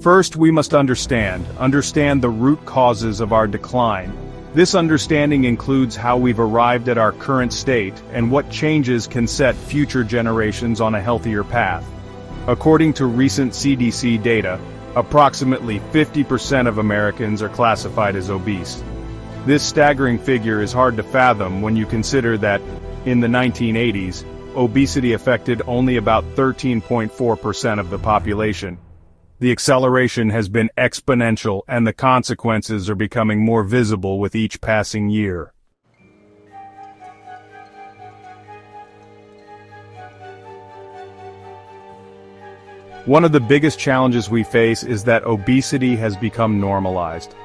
First, we must understand the root causes of our decline. This understanding includes how we've arrived at our current state and what changes can set future generations on a healthier path. According to recent CDC data, approximately 50% of Americans are classified as obese. This staggering figure is hard to fathom when you consider that, in the 1980s, obesity affected only about 13.4% of the population. The acceleration has been exponential, and the consequences are becoming more visible with each passing year. One of the biggest challenges we face is that obesity has become normalized.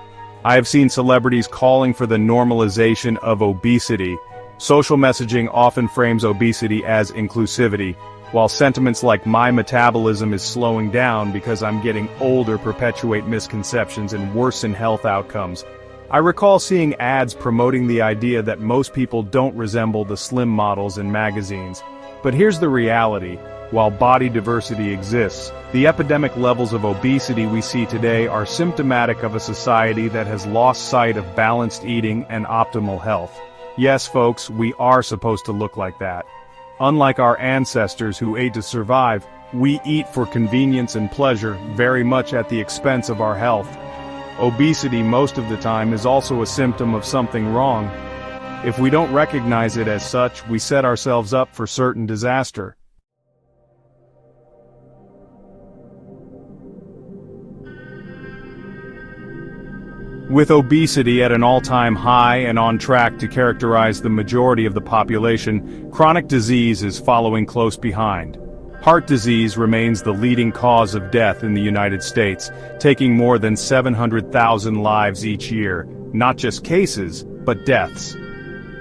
I have seen celebrities calling for the normalization of obesity. Social messaging often frames obesity as inclusivity, while sentiments like "my metabolism is slowing down because I'm getting older" perpetuate misconceptions and worsen health outcomes. I recall seeing ads promoting the idea that most people don't resemble the slim models in magazines. But here's the reality: while body diversity exists, the epidemic levels of obesity we see today are symptomatic of a society that has lost sight of balanced eating and optimal health. Yes, folks, we are supposed to look like that. Unlike our ancestors who ate to survive, we eat for convenience and pleasure, very much at the expense of our health. Obesity most of the time is also a symptom of something wrong. If we don't recognize it as such, we set ourselves up for certain disaster. With obesity at an all-time high and on track to characterize the majority of the population, chronic disease is following close behind. Heart disease remains the leading cause of death in the United States, taking more than 700,000 lives each year, not just cases, but deaths.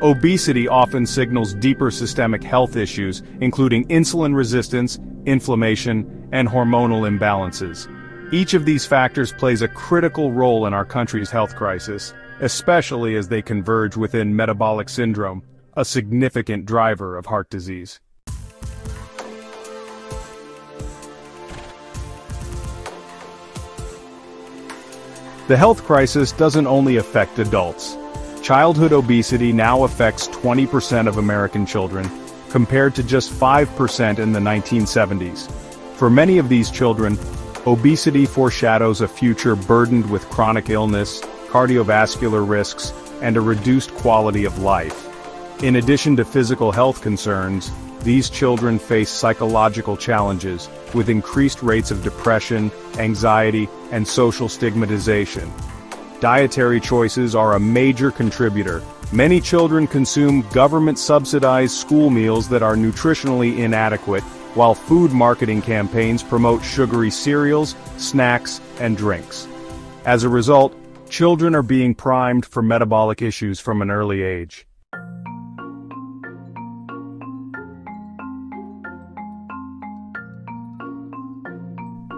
Obesity often signals deeper systemic health issues, including insulin resistance, inflammation, and hormonal imbalances. Each of these factors plays a critical role in our country's health crisis, especially as they converge within metabolic syndrome, a significant driver of heart disease. The health crisis doesn't only affect adults. Childhood obesity now affects 20% of American children, compared to just 5% in the 1970s. For many of these children, obesity foreshadows a future burdened with chronic illness, cardiovascular risks, and a reduced quality of life. In addition to physical health concerns, these children face psychological challenges, with increased rates of depression, anxiety, and social stigmatization. Dietary choices are a major contributor. Many children consume government-subsidized school meals that are nutritionally inadequate, while food marketing campaigns promote sugary cereals, snacks, and drinks. As a result, children are being primed for metabolic issues from an early age.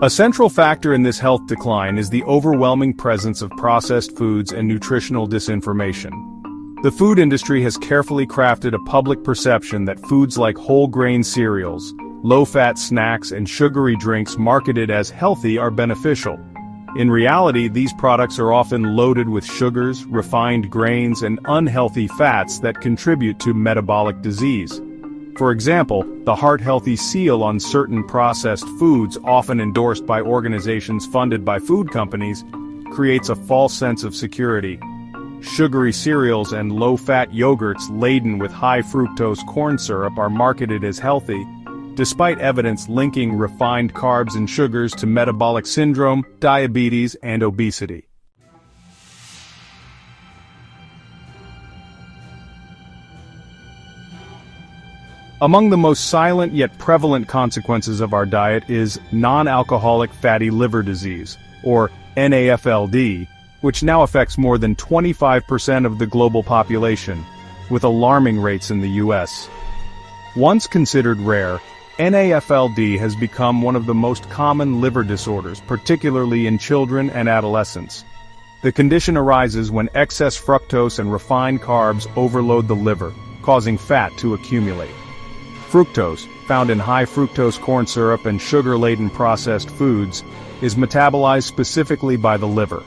A central factor in this health decline is the overwhelming presence of processed foods and nutritional disinformation. The food industry has carefully crafted a public perception that foods like whole-grain cereals, low-fat snacks, and sugary drinks marketed as healthy are beneficial. In reality, these products are often loaded with sugars, refined grains, and unhealthy fats that contribute to metabolic disease. For example, the heart-healthy seal on certain processed foods, often endorsed by organizations funded by food companies, creates a false sense of security. Sugary cereals and low-fat yogurts laden with high-fructose corn syrup are marketed as healthy, despite evidence linking refined carbs and sugars to metabolic syndrome, diabetes, and obesity. Among the most silent yet prevalent consequences of our diet is non-alcoholic fatty liver disease, or NAFLD, which now affects more than 25% of the global population, with alarming rates in the U.S. Once considered rare, NAFLD has become one of the most common liver disorders, particularly in children and adolescents. The condition arises when excess fructose and refined carbs overload the liver, causing fat to accumulate. Fructose, found in high fructose corn syrup and sugar-laden processed foods, is metabolized specifically by the liver.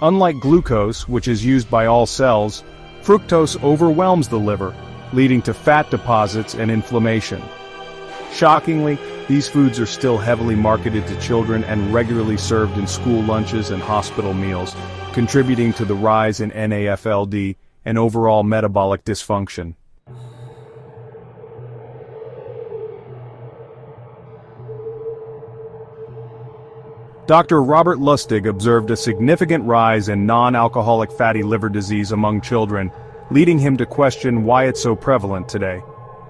Unlike glucose, which is used by all cells, fructose overwhelms the liver, leading to fat deposits and inflammation. Shockingly, these foods are still heavily marketed to children and regularly served in school lunches and hospital meals, contributing to the rise in NAFLD and overall metabolic dysfunction. Dr. Robert Lustig observed a significant rise in non-alcoholic fatty liver disease among children, leading him to question why it's so prevalent today.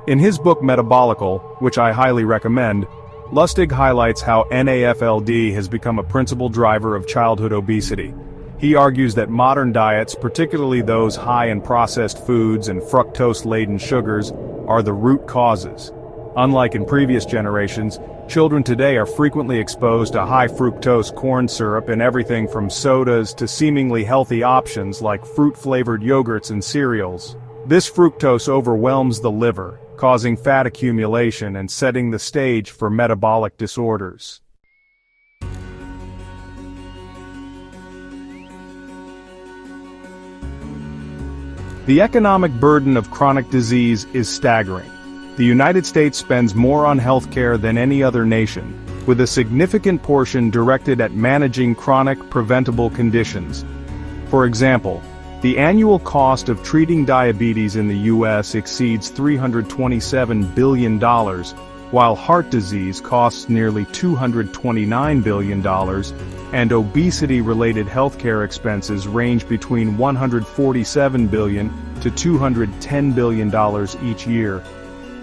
In his book Metabolical, which I highly recommend, Lustig highlights how NAFLD has become a principal driver of childhood obesity. He argues that modern diets, particularly those high in processed foods and fructose-laden sugars, are the root causes. Unlike in previous generations, children today are frequently exposed to high-fructose corn syrup in everything from sodas to seemingly healthy options like fruit-flavored yogurts and cereals. This fructose overwhelms the liver, causing fat accumulation and setting the stage for metabolic disorders. The economic burden of chronic disease is staggering. The United States spends more on healthcare than any other nation, with a significant portion directed at managing chronic preventable conditions. For example, the annual cost of treating diabetes in the U.S. exceeds $327 billion, while heart disease costs nearly $229 billion, and obesity-related healthcare expenses range between $147 billion to $210 billion each year.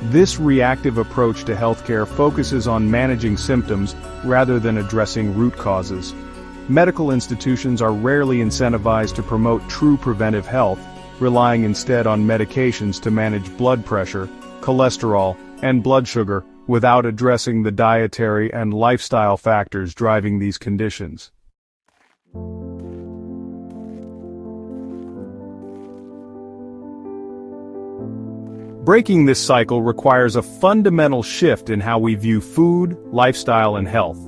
This reactive approach to healthcare focuses on managing symptoms rather than addressing root causes. Medical institutions are rarely incentivized to promote true preventive health, relying instead on medications to manage blood pressure, cholesterol, and blood sugar, without addressing the dietary and lifestyle factors driving these conditions. Breaking this cycle requires a fundamental shift in how we view food, lifestyle, and health.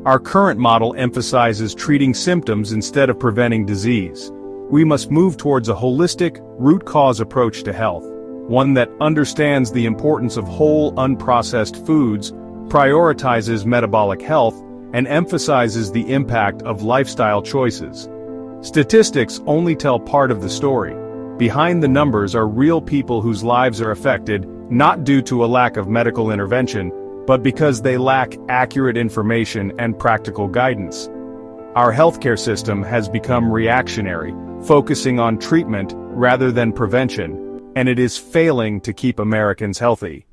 Our current model emphasizes treating symptoms instead of preventing disease. We must move towards a holistic, root-cause approach to health, one that understands the importance of whole, unprocessed foods, prioritizes metabolic health, and emphasizes the impact of lifestyle choices. Statistics only tell part of the story. Behind the numbers are real people whose lives are affected, not due to a lack of medical intervention, but because they lack accurate information and practical guidance. Our healthcare system has become reactionary, focusing on treatment rather than prevention, and it is failing to keep Americans healthy.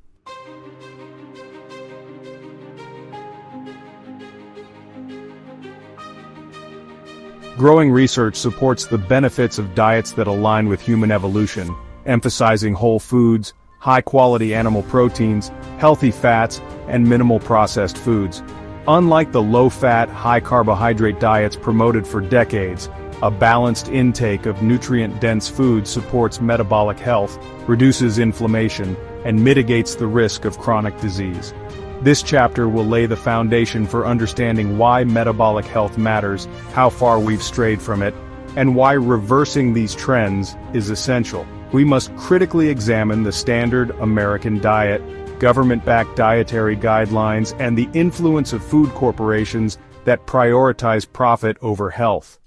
Growing research supports the benefits of diets that align with human evolution, emphasizing whole foods, high-quality animal proteins, healthy fats, and minimal processed foods. Unlike the low-fat, high-carbohydrate diets promoted for decades, a balanced intake of nutrient-dense foods supports metabolic health, reduces inflammation, and mitigates the risk of chronic disease. This chapter will lay the foundation for understanding why metabolic health matters, how far we've strayed from it, and why reversing these trends is essential. We must critically examine the standard American diet, government-backed dietary guidelines, and the influence of food corporations that prioritize profit over health.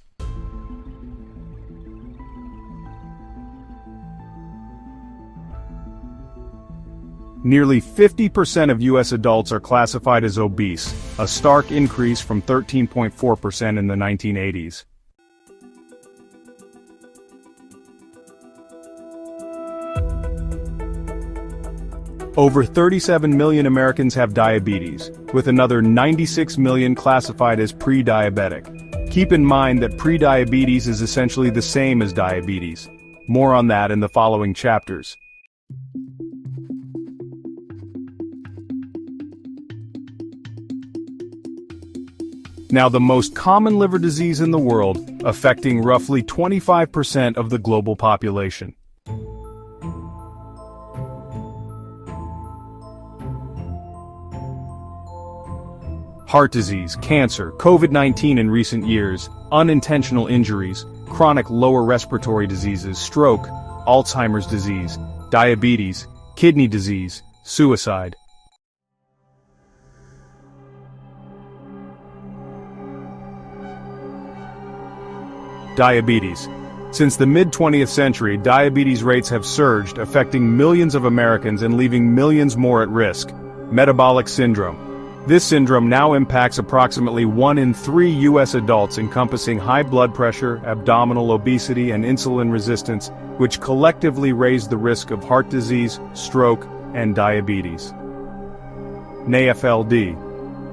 Nearly 50% of U.S. adults are classified as obese, a stark increase from 13.4% in the 1980s. Over 37 million Americans have diabetes, with another 96 million classified as pre-diabetic. Keep in mind that pre-diabetes is essentially the same as diabetes. More on that in the following chapters. Now, the most common liver disease in the world, affecting roughly 25% of the global population. Heart disease, cancer, COVID-19 in recent years, unintentional injuries, chronic lower respiratory diseases, stroke, Alzheimer's disease, diabetes, kidney disease, suicide. Diabetes. Since the mid-20th century, diabetes rates have surged, affecting millions of Americans and leaving millions more at risk. Metabolic syndrome. This syndrome now impacts approximately 1 in 3 U.S. adults, encompassing high blood pressure, abdominal obesity, and insulin resistance, which collectively raise the risk of heart disease, stroke, and diabetes. NCEP.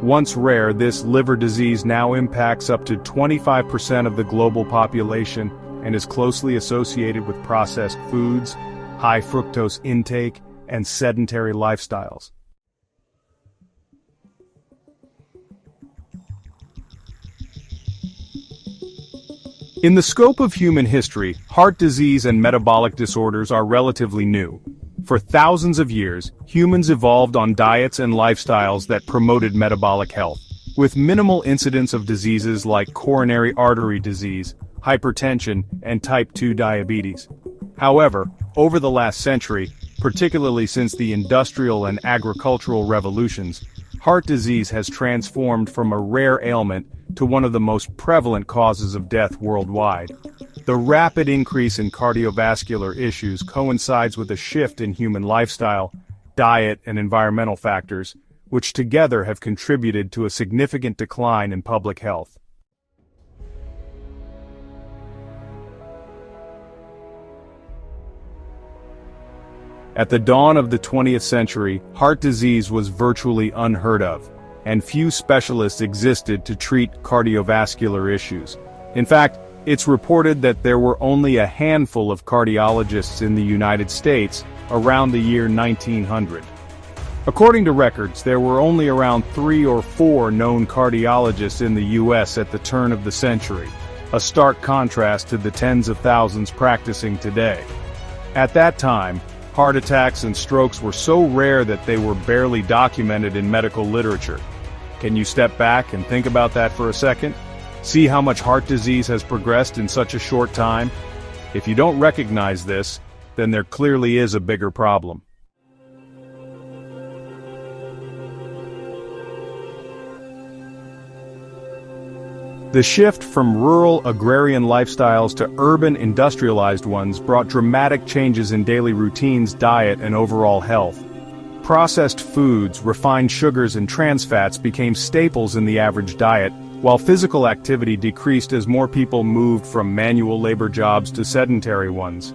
Once rare, this liver disease now impacts up to 25% of the global population and is closely associated with processed foods, high fructose intake, and sedentary lifestyles. In the scope of human history, heart disease and metabolic disorders are relatively new. For thousands of years, humans evolved on diets and lifestyles that promoted metabolic health, with minimal incidence of diseases like coronary artery disease, hypertension, and type 2 diabetes. However, over the last century, particularly since the industrial and agricultural revolutions, heart disease has transformed from a rare ailment to one of the most prevalent causes of death worldwide. The rapid increase in cardiovascular issues coincides with a shift in human lifestyle, diet, and environmental factors, which together have contributed to a significant decline in public health. At the dawn of the 20th century, heart disease was virtually unheard of, and few specialists existed to treat cardiovascular issues. In fact, it's reported that there were only a handful of cardiologists in the United States around the year 1900. According to records, there were only around 3 or 4 known cardiologists in the U.S. at the turn of the century, a stark contrast to the tens of thousands practicing today. At that time, heart attacks and strokes were so rare that they were barely documented in medical literature. Can you step back and think about that for a second? See how much heart disease has progressed in such a short time? If you don't recognize this, then there clearly is a bigger problem. The shift from rural agrarian lifestyles to urban industrialized ones brought dramatic changes in daily routines, diet, and overall health. Processed foods, refined sugars, and trans fats became staples in the average diet, while physical activity decreased as more people moved from manual labor jobs to sedentary ones.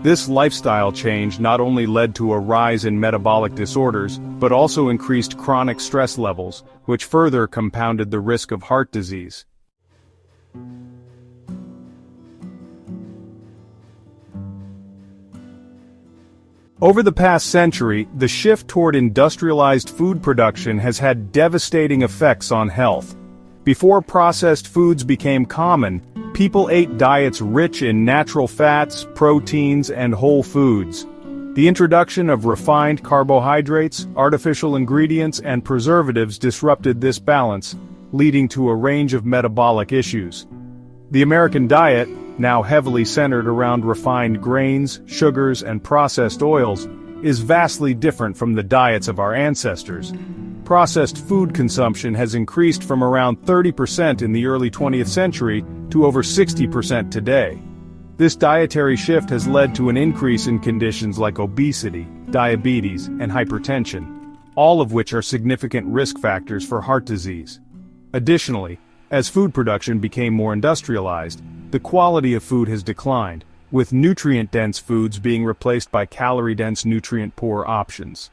This lifestyle change not only led to a rise in metabolic disorders, but also increased chronic stress levels, which further compounded the risk of heart disease. Over the past century, the shift toward industrialized food production has had devastating effects on health. Before processed foods became common, people ate diets rich in natural fats, proteins, and whole foods. The introduction of refined carbohydrates, artificial ingredients, and preservatives disrupted this balance, leading to a range of metabolic issues. The American diet, now heavily centered around refined grains, sugars, and processed oils, is vastly different from the diets of our ancestors. Processed food consumption has increased from around 30% in the early 20th century to over 60% today. This dietary shift has led to an increase in conditions like obesity, diabetes, and hypertension, all of which are significant risk factors for heart disease. Additionally, as food production became more industrialized, the quality of food has declined, with nutrient-dense foods being replaced by calorie-dense, nutrient-poor options.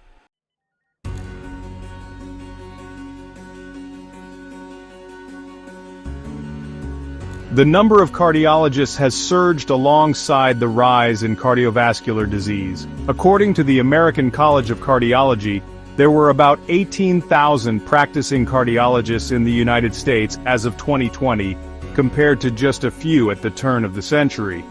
The number of cardiologists has surged alongside the rise in cardiovascular disease. According to the American College of Cardiology, there were about 18,000 practicing cardiologists in the United States as of 2020, compared to just a few at the turn of the century.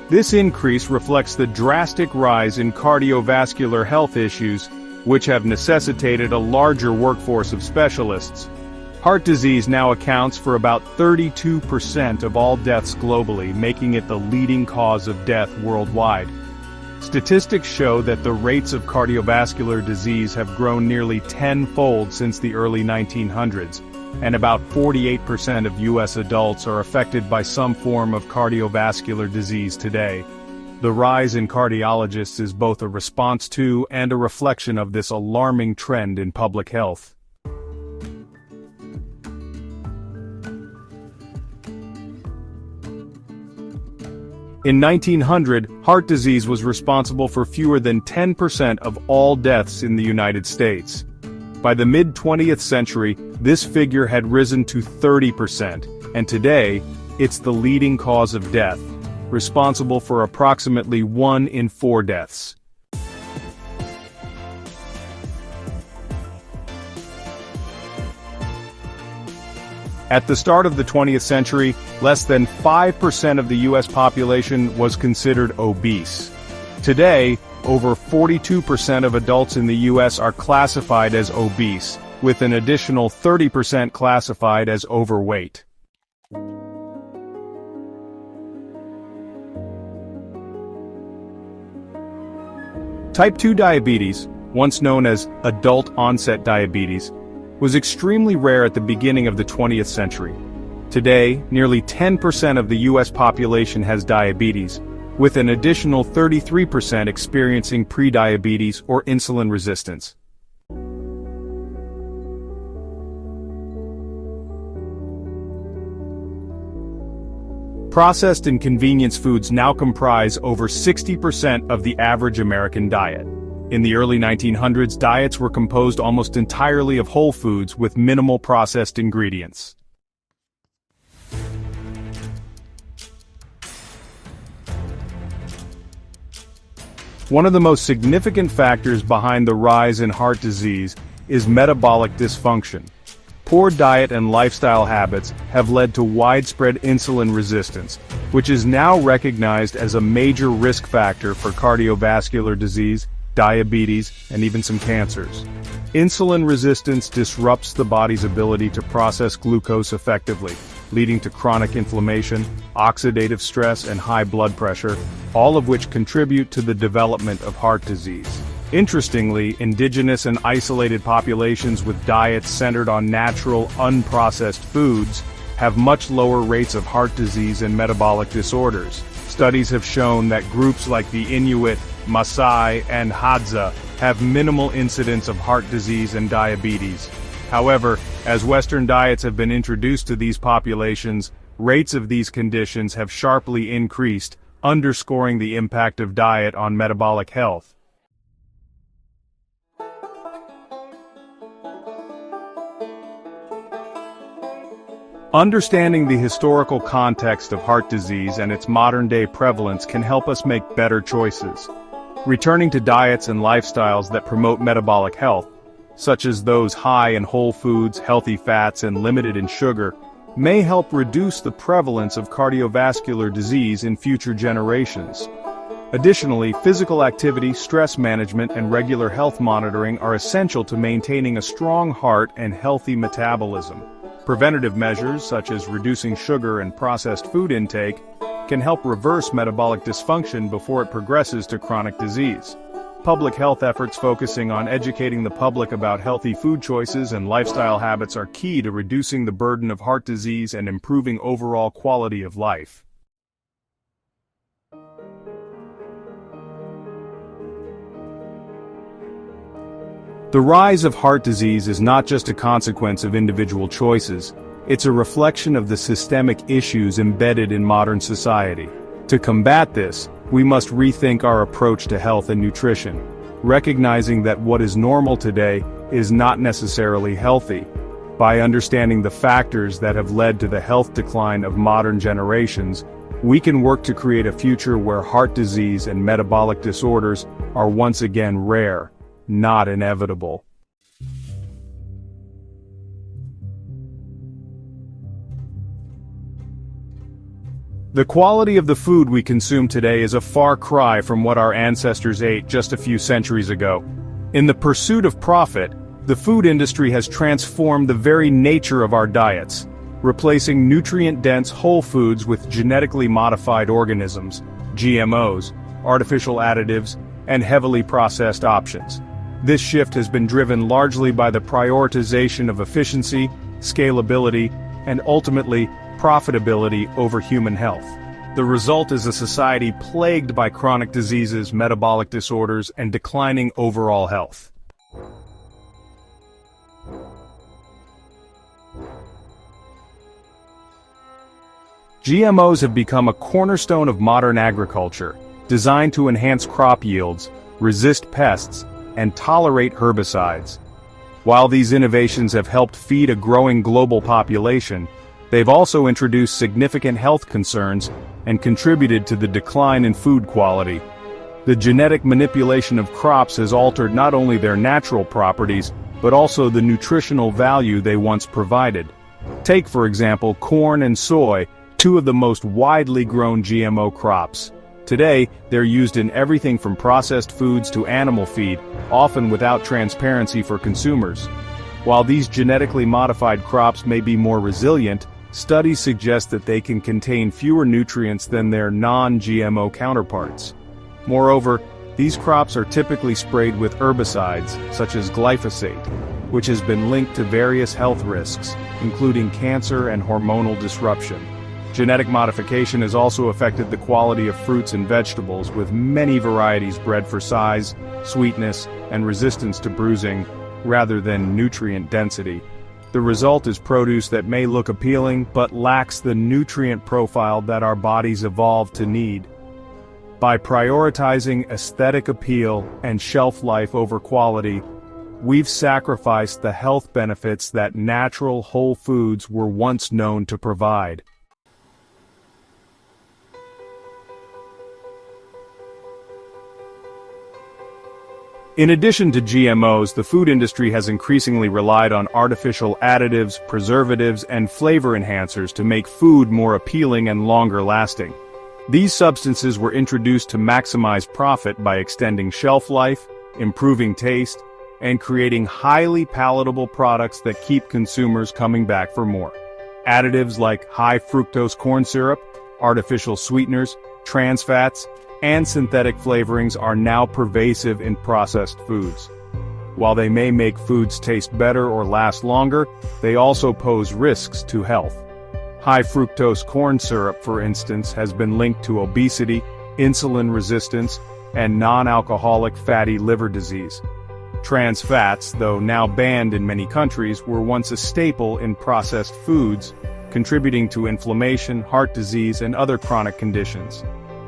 This increase reflects the drastic rise in cardiovascular health issues, which have necessitated a larger workforce of specialists. Heart disease now accounts for about 32% of all deaths globally, making it the leading cause of death worldwide. Statistics show that the rates of cardiovascular disease have grown nearly tenfold since the early 1900s, and about 48% of U.S. adults are affected by some form of cardiovascular disease today. The rise in cardiologists is both a response to and a reflection of this alarming trend in public health. In 1900, heart disease was responsible for fewer than 10% of all deaths in the United States. By the mid-20th century, this figure had risen to 30%, and today, it's the leading cause of death, responsible for approximately 1 in 4 deaths. At the start of the 20th century, less than 5% of the U.S. population was considered obese. Today, over 42% of adults in the U.S. are classified as obese, with an additional 30% classified as overweight. Type 2 diabetes, once known as adult-onset diabetes, was extremely rare at the beginning of the 20th century. Today, nearly 10% of the U.S. population has diabetes, with an additional 33% experiencing prediabetes or insulin resistance. Processed and convenience foods now comprise over 60% of the average American diet. In the early 1900s, diets were composed almost entirely of whole foods with minimal processed ingredients. One of the most significant factors behind the rise in heart disease is metabolic dysfunction. Poor diet and lifestyle habits have led to widespread insulin resistance, which is now recognized as a major risk factor for cardiovascular disease, diabetes, and even some cancers. Insulin resistance disrupts the body's ability to process glucose effectively, leading to chronic inflammation, oxidative stress, and high blood pressure, all of which contribute to the development of heart disease. Interestingly, indigenous and isolated populations with diets centered on natural, unprocessed foods have much lower rates of heart disease and metabolic disorders. Studies have shown that groups like the Inuit, Maasai, and Hadza have minimal incidence of heart disease and diabetes. However, as Western diets have been introduced to these populations, rates of these conditions have sharply increased, underscoring the impact of diet on metabolic health. Understanding the historical context of heart disease and its modern-day prevalence can help us make better choices. Returning to diets and lifestyles that promote metabolic health, such as those high in whole foods, healthy fats, and limited in sugar, may help reduce the prevalence of cardiovascular disease in future generations. Additionally, physical activity, stress management, and regular health monitoring are essential to maintaining a strong heart and healthy metabolism. Preventative measures, such as reducing sugar and processed food intake, can help reverse metabolic dysfunction before it progresses to chronic disease. Public health efforts focusing on educating the public about healthy food choices and lifestyle habits are key to reducing the burden of heart disease and improving overall quality of life. The rise of heart disease is not just a consequence of individual choices, it's a reflection of the systemic issues embedded in modern society. To combat this, we must rethink our approach to health and nutrition, recognizing that what is normal today is not necessarily healthy. By understanding the factors that have led to the health decline of modern generations, we can work to create a future where heart disease and metabolic disorders are once again rare, not inevitable. The quality of the food we consume today is a far cry from what our ancestors ate just a few centuries ago. In the pursuit of profit, The food industry has transformed the very nature of our diets, replacing nutrient-dense whole foods with genetically modified organisms, GMOs, artificial additives, and heavily processed options. This shift has been driven largely by the prioritization of efficiency, scalability, and ultimately, profitability over human health. The result is a society plagued by chronic diseases, metabolic disorders, and declining overall health. GMOs have become a cornerstone of modern agriculture, designed to enhance crop yields, resist pests, and tolerate herbicides. While these innovations have helped feed a growing global population, they've also introduced significant health concerns and contributed to the decline in food quality. The genetic manipulation of crops has altered not only their natural properties, but also the nutritional value they once provided. Take, for example, corn and soy, two of the most widely grown GMO crops. Today, they're used in everything from processed foods to animal feed, often without transparency for consumers. While these genetically modified crops may be more resilient, studies suggest that they can contain fewer nutrients than their non-GMO counterparts. Moreover, these crops are typically sprayed with herbicides, such as glyphosate, which has been linked to various health risks, including cancer and hormonal disruption. Genetic modification has also affected the quality of fruits and vegetables, with many varieties bred for size, sweetness, and resistance to bruising, rather than nutrient density. The result is produce that may look appealing, but lacks the nutrient profile that our bodies evolved to need. By prioritizing aesthetic appeal and shelf life over quality, we've sacrificed the health benefits that natural whole foods were once known to provide. In addition to GMOs, the food industry has increasingly relied on artificial additives, preservatives, and flavor enhancers to make food more appealing and longer-lasting. These substances were introduced to maximize profit by extending shelf life, improving taste, and creating highly palatable products that keep consumers coming back for more. Additives like high-fructose corn syrup, artificial sweeteners, trans fats, and synthetic flavorings are now pervasive in processed foods. While they may make foods taste better or last longer, they also pose risks to health. High-fructose corn syrup, for instance, has been linked to obesity, insulin resistance, and non-alcoholic fatty liver disease. Trans fats, though now banned in many countries, were once a staple in processed foods, contributing to inflammation, heart disease, and other chronic conditions.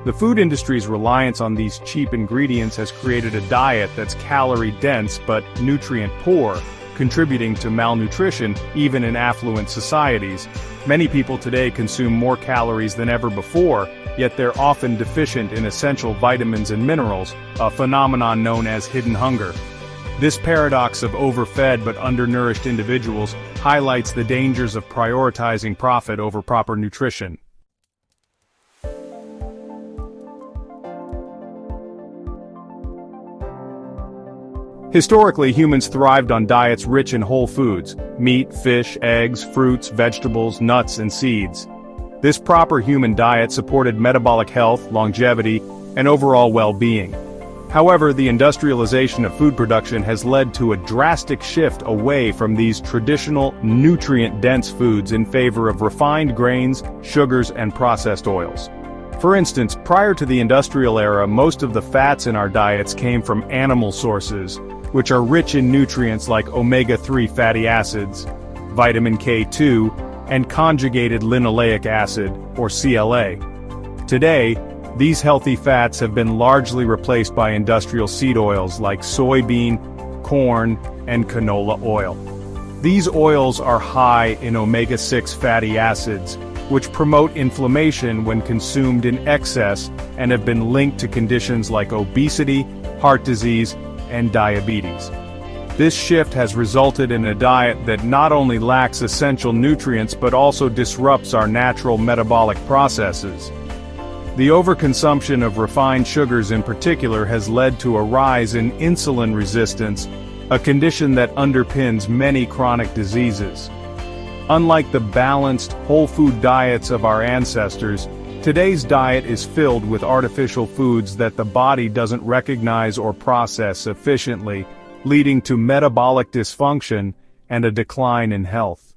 The food industry's reliance on these cheap ingredients has created a diet that's calorie-dense but nutrient-poor, contributing to malnutrition even in affluent societies. Many people today consume more calories than ever before, yet they're often deficient in essential vitamins and minerals, a phenomenon known as hidden hunger. This paradox of overfed but undernourished individuals highlights the dangers of prioritizing profit over proper nutrition. Historically, humans thrived on diets rich in whole foods: meat, fish, eggs, fruits, vegetables, nuts, and seeds. This proper human diet supported metabolic health, longevity, and overall well-being. However, the industrialization of food production has led to a drastic shift away from these traditional, nutrient-dense foods in favor of refined grains, sugars, and processed oils. For instance, prior to the industrial era, most of the fats in our diets came from animal sources, which are rich in nutrients like omega-3 fatty acids, vitamin K2, and conjugated linoleic acid, or CLA. Today, these healthy fats have been largely replaced by industrial seed oils like soybean, corn, and canola oil. These oils are high in omega-6 fatty acids, which promote inflammation when consumed in excess and have been linked to conditions like obesity, heart disease, and diabetes. This shift has resulted in a diet that not only lacks essential nutrients but also disrupts our natural metabolic processes. The overconsumption of refined sugars in particular has led to a rise in insulin resistance, a condition that underpins many chronic diseases. Unlike the balanced, whole food diets of our ancestors, today's diet is filled with artificial foods that the body doesn't recognize or process efficiently, leading to metabolic dysfunction and a decline in health.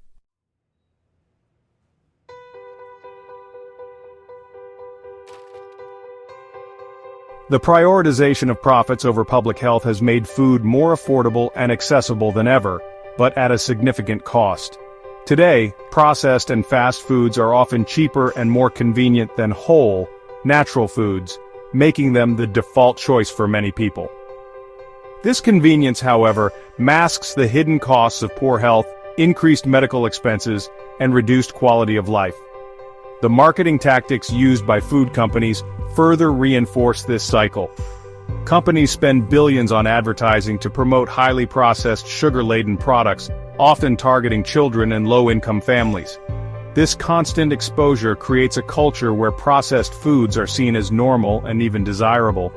The prioritization of profits over public health has made food more affordable and accessible than ever, but at a significant cost. Today, processed and fast foods are often cheaper and more convenient than whole, natural foods, making them the default choice for many people. This convenience, however, masks the hidden costs of poor health, increased medical expenses, and reduced quality of life. The marketing tactics used by food companies further reinforce this cycle. Companies spend billions on advertising to promote highly processed, sugar-laden products, often targeting children and low-income families. This constant exposure creates a culture where processed foods are seen as normal and even desirable,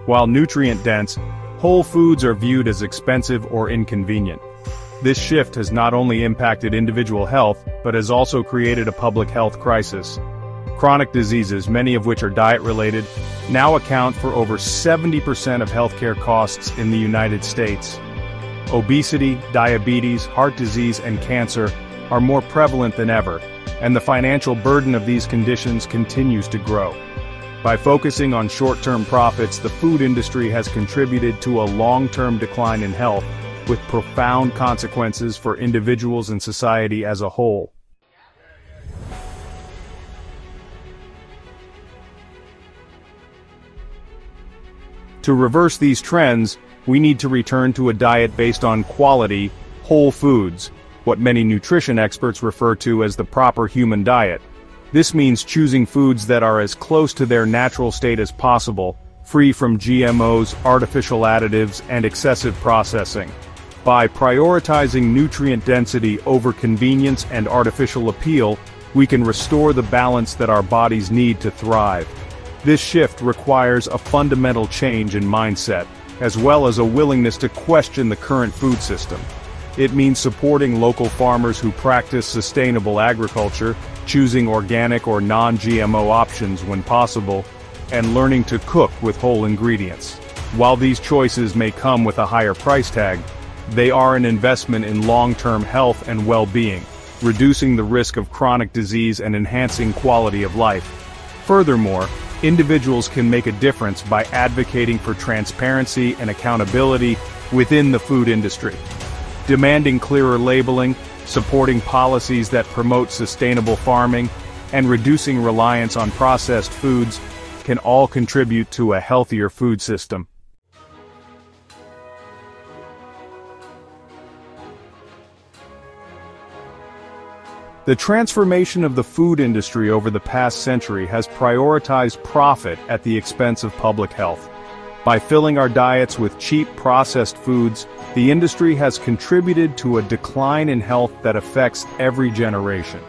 while nutrient-dense, whole foods are viewed as expensive or inconvenient. This shift has not only impacted individual health, but has also created a public health crisis. Chronic diseases, many of which are diet-related, now account for over 70% of healthcare costs in the United States. Obesity, diabetes, heart disease, and cancer are more prevalent than ever, and the financial burden of these conditions continues to grow. By focusing on short-term profits, the food industry has contributed to a long-term decline in health, with profound consequences for individuals and society as a whole. To reverse these trends, we need to return to a diet based on quality, whole foods, what many nutrition experts refer to as the proper human diet. This means choosing foods that are as close to their natural state as possible, free from GMOs, artificial additives, and excessive processing. By prioritizing nutrient density over convenience and artificial appeal, we can restore the balance that our bodies need to thrive. This shift requires a fundamental change in mindset, as well as a willingness to question the current food system. It means supporting local farmers who practice sustainable agriculture, choosing organic or non-GMO options when possible, and learning to cook with whole ingredients. While these choices may come with a higher price tag, they are an investment in long-term health and well-being, reducing the risk of chronic disease and enhancing quality of life. Furthermore, individuals can make a difference by advocating for transparency and accountability within the food industry. Demanding clearer labeling, supporting policies that promote sustainable farming, and reducing reliance on processed foods can all contribute to a healthier food system. The transformation of the food industry over the past century has prioritized profit at the expense of public health. By filling our diets with cheap processed foods, the industry has contributed to a decline in health that affects every generation.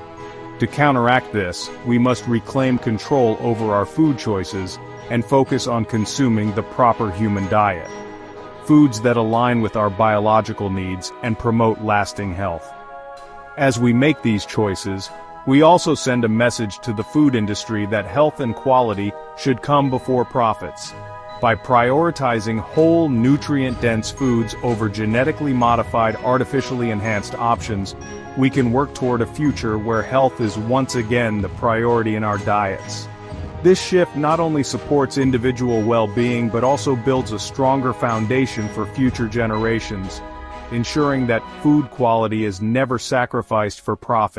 To counteract this, we must reclaim control over our food choices and focus on consuming the proper human diet. Foods that align with our biological needs and promote lasting health. As we make these choices, we also send a message to the food industry that health and quality should come before profits. By prioritizing whole, nutrient-dense foods over genetically modified, artificially enhanced options, we can work toward a future where health is once again the priority in our diets. This shift not only supports individual well-being but also builds a stronger foundation for future generations, ensuring that food quality is never sacrificed for profit.